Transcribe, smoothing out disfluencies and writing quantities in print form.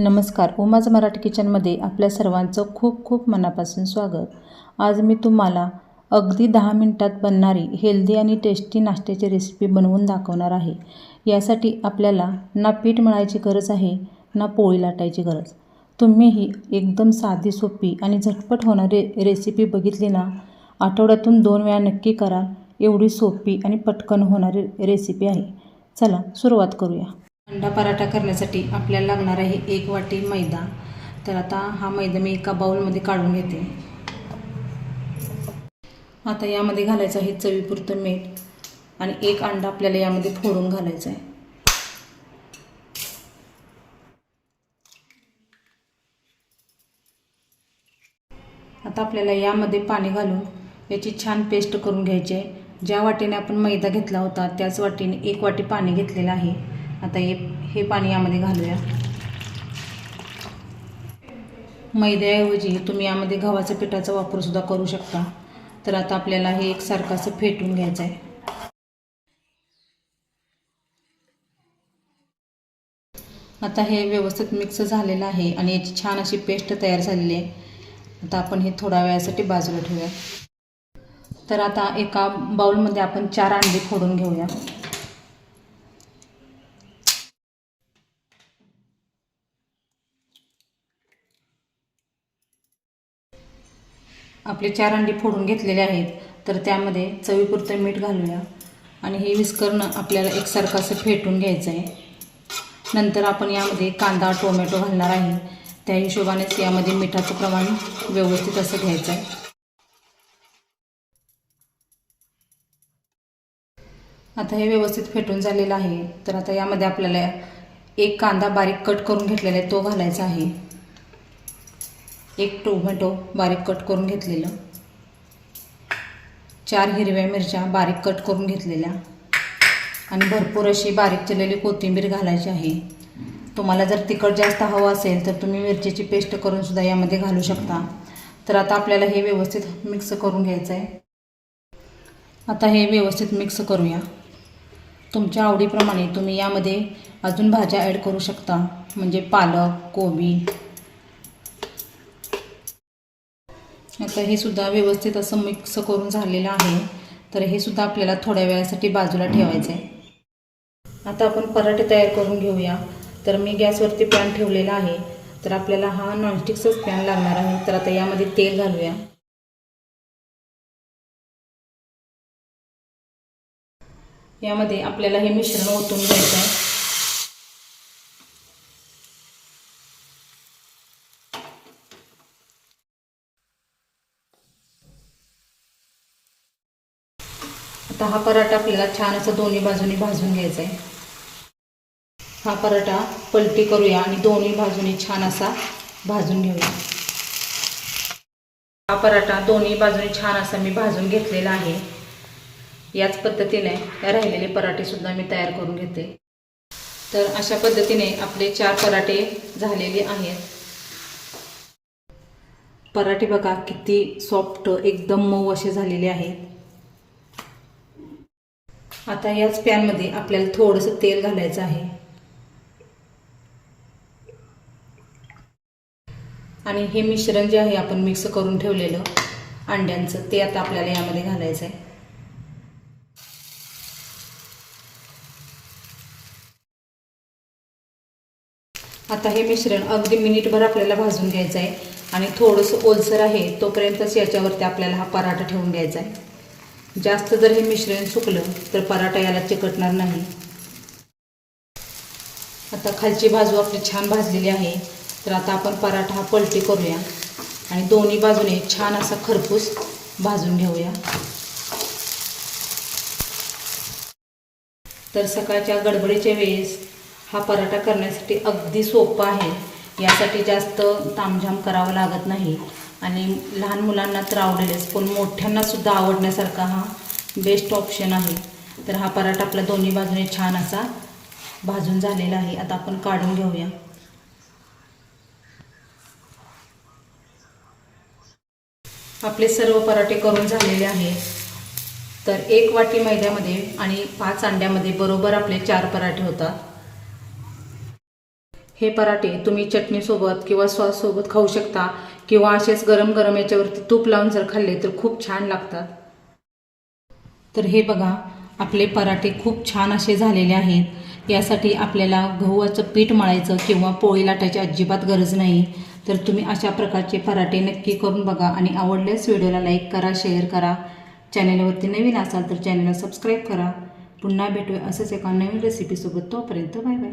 नमस्कार. उमाज मराठी किचनमध्ये आपल्या सर्वांचं खूप खूप मनापासून स्वागत. आज मी तुम्हाला अगदी 10 मिनिटात बनणारी हेल्दी आणि टेस्टी नाश्त्याची रेसिपी बनवून दाखवणार आहे. यासाठी आपल्याला ना पीठ मळायची गरज आहे ना पोळी लाटायची गरज. तुम्ही ही एकदम साधी सोपी आणि झटपट होणारी रेसिपी बघितली ना, आठवड्यातून 2 वेळा नक्की करा. एवढी सोपी आणि पटकन होणारी रेसिपी आहे. चला सुरुवात करूया. अंडा पराठा करण्यासाठी आपल्याला लागणार आहे 1 वाटी मैदा. तर आता हा मैदा मी एका बाउलमध्ये काढून घेते. आता यामध्ये घालायचं आहे चवीपुरतं मीठ आणि 1 अंडा आपल्याला यामध्ये फोडून घालायचा आहे. आता आपल्याला यामध्ये पाणी घालून याची छान पेस्ट करून घ्यायची आहे. ज्या वाटीने आपण मैदा घेतला होता त्याच वाटीने 1 वाटी पाणी घेतलेलं आहे. आता हे पाणी यामध्ये घालूया. मैद्याऐवजी तुम्ही यामध्ये गव्हाच्या पिठाचा वापरसुद्धा करू शकता. तर आता आपल्याला हे एकसारखं असं फेटून घ्यायचं आहे. आता हे व्यवस्थित मिक्स झालेलं आहे आणि याची छान अशी पेस्ट तयार झालेली आहे. आता आपण हे थोड्या वेळासाठी बाजूला ठेवूया. तर आता एका बाउलमध्ये आपण 4 अंडे फोडून घेऊया. आपले 4 अंडी फोडून घेतलेले आहेत. तर त्यामध्ये चवीपुरतं मीठ घालूया आणि हे विस्करनं आपल्याला एकसारखं असं फेटून घ्यायचं आहे. नंतर आपण यामध्ये कांदा टोमॅटो घालणार आहे. त्या हिशोबानेच यामध्ये मिठाचं प्रमाण व्यवस्थित असं घ्यायचं आहे. आता हे व्यवस्थित फेटून झालेलं आहे. तर आता यामध्ये आपल्याला 1 कांदा बारीक कट करून घेतलेला आहे तो घालायचा आहे. 1 टोमॅटो बारीक कट करून घेतलेलं, 4 हिरव्या मिरच्या बारीक कट करून घेतलेल्या आणि भरपूर अशी बारीक चिरलेली कोथिंबीर घालायची आहे. तुम्हाला जर तिखट जास्त हवं असेल तर तुम्ही मिरचीची पेस्ट करून सुद्धा यामध्ये घालू शकता. तर आता आपल्याला हे व्यवस्थित मिक्स करून घ्यायचं आहे. आता हे व्यवस्थित मिक्स करूया. तुमच्या आवडीप्रमाणे तुम्ही यामध्ये अजून भाज्या ॲड करू शकता, म्हणजे पालक, कोबी. आता हे सुद्धा व्यवस्थित असं मिक्स करून झालेलं आहे. तर हे सुद्धा आपल्याला थोड्या वेळासाठी बाजूला ठेवायचं आहे. आता आपण पराठे तयार करून घेऊया. तर मी गॅसवरती पॅन ठेवलेला आहे. तर आपल्याला हा नॉनस्टिकचाच पॅन लागणार आहे. तर आता यामध्ये तेल घालूया. यामध्ये आपल्याला हे मिश्रण ओतून घ्यायचं आहे. आता हा पराठा आपल्याला छान असं दोन्ही बाजूनी भाजून घ्यायचा आहे. हा पराठा पलटी करूया आणि दोन्ही बाजूनी छान असा भाजून घेऊया. हा पराठा दोन्ही बाजूनी छान असा मी भाजून घेतलेला आहे. याच पद्धतीने राहिलेले पराठे सुद्धा मी तयार करून घेते. तर अशा पद्धतीने आपले 4 पराठे झालेले आहेत. पराठे बघा किती सॉफ्ट एकदम मऊ असे झालेले आहेत. आता याच पॅनमध्ये आपल्याला थोडंसं तेल घालायचं आहे आणि हे मिश्रण जे आहे आपण मिक्स करून ठेवलेलं अंड्यांचं ते आता आपल्याला यामध्ये घालायचं आहे. आता हे मिश्रण अगदी मिनिटभर आपल्याला भाजून घ्यायचं आहे आणि थोडंसं ओलसर आहे तोपर्यंतच याच्यावरती आपल्याला हा पराठा ठेवून घ्यायचा आहे. जास्त जर हे मिश्रण सुकलं तर पराठा याला चिकटणार नाही. आता खालची बाजू आपली छान भाजलेली आहे. तर आता आपण पराठा हा पलटी करूया आणि दोन्ही बाजूने छान असा खरपूस भाजून घेऊया. तर सकाळच्या गडबडीच्या वेळेस हा पराठा करण्यासाठी अगदी सोपा आहे. यासाठी जास्त तामझाम करावं लागत नाही आणि लहान मुलांना तर आवडेलच, पण मोठ्यांना सुद्धा आवडण्यासारखा हा बेस्ट ऑप्शन आहे. तर हा पराठा आपला दोन्ही बाजूने छान असा भाजून झालेला आहे. आता आपण काढून घेऊया. आपले सर्व पराठे करून झालेले आहेत. तर 1 वाटी मैद्यामध्ये आणि 5 अंड्यामध्ये बरोबर आपले 4 पराठे होतात. हे पराठे तुम्ही चटणीसोबत किंवा सॉससोबत खाऊ शकता किंवा असेच गरम गरम याच्यावरती तूप लावून जर खाल्ले तर खूप छान लागतात. तर हे बघा, आपले पराठे खूप छान असे झालेले आहेत. यासाठी आपल्याला गव्हाचं पीठ मळायचं किंवा पोळी लाटायची अजिबात गरज नाही. तर तुम्ही अशा प्रकारचे पराठे नक्की करून बघा आणि आवडल्यास व्हिडिओला लाईक करा, शेअर करा. चॅनलवरती नवीन असाल तर चॅनलला सबस्क्राईब करा. पुन्हा भेटूया असंच एका नवीन रेसिपीसोबत. तोपर्यंत बाय बाय.